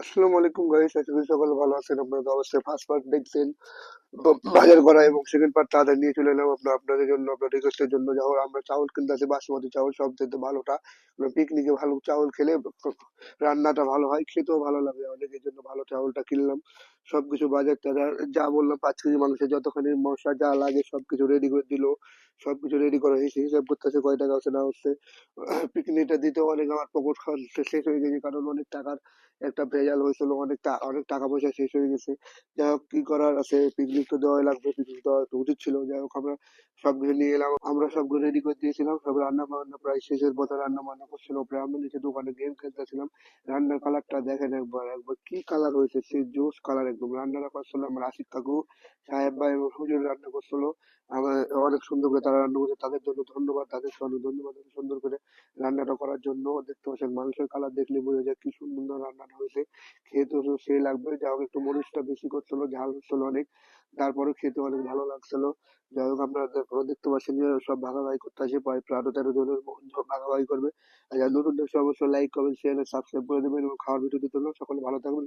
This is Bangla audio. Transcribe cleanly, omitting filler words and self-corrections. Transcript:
আসসালামু আলাইকুম গাইস, আশা করি সকলে ভালো আছেন। আপনারা তো অবশ্যই ফার্স্ট পার্ট দেখছেন বাজার করা, এবং সেকেন্ড পার্ট তাদের নিয়ে চলে এলাম আপনাদের জন্য, আপনার রিকোয়েস্টের জন্য। যখন আমরা চাউল কিনতে আছি, বাসমতি চাউল সবচেয়ে ভালোটা। পিকনিকে ভালো চাউল খেলে রান্নাটা ভালো হয়, খেতেও ভালো লাগে অনেক, এই জন্য ভালো চাউলটা কিনলাম। সবকিছু বাজার টাজার যা বললাম, 5 কেজি মানুষের যতখানি মশলা যা লাগে সবকিছু রেডি করে দিল। সবকিছু রেডি করা হয়েছে, হিসাব করতেছে কয় টাকা হচ্ছে না হচ্ছে। পিকনিকটা দিতেও অনেক আমার পকেট খরচ শেষ হয়ে গেছে, কারণ অনেক টাকার একটা ভেজাল হয়েছিল, অনেক টাকা পয়সা শেষ হয়ে গেছে। যাই হোক, কি করার আছে, পিকনিক তো দেওয়াই লাগবে, পিকনিক দেওয়া তো উচিত ছিল। যাই হোক, আমরা সবকিছু নিয়ে এলাম, আমরা সবগুলো রেডি করে দিয়েছিলাম। সব রান্না বান্না প্রায় শেষের পথে, রান্না বান্না করছিল প্রায়, আমরা নিচে দোকানে গেম খেলতেছিলাম। রান্নার কালারটা দেখেন একবার, একবার কি কালার হয়েছে, সেই জোস কালার একদম। রান্নাটা করছিল আমার আশিক কাকু, সাহেব ভাই এবং হুজুর রান্না করছিল। আমার অনেক সুন্দর করে তারা রান্না করছে, তাদের জন্য ধন্যবাদ, তাদের অনেক ধন্যবাদ এত সুন্দর করে রান্নাটা করার জন্য। দেখতে পাচ্ছেন মাংসের কালার দেখলে বোঝা যায় কি সুন্দর রান্নাটা হয়েছে। খেতে তো সেই লাগবে। যা হোক, একটু মরিচটা বেশি করছিল, ঝাল হচ্ছিল অনেক, তারপরে খেতে অনেক ভালো লাগছিল। যাই হোক, আপনারা দেখতে পাচ্ছেন যে সব ভাগাভাগি করতে আছে, প্রায় 12-13 জনের ভাগাভাগি করবে। আর যারা নতুন দেখছে অবশ্যই লাইক কমেন্ট শেয়ার সাবস্ক্রাইব করে দেবেন, এবং খাওয়ার ভিডিও দিতে হলো। সকলে ভালো থাকবেন।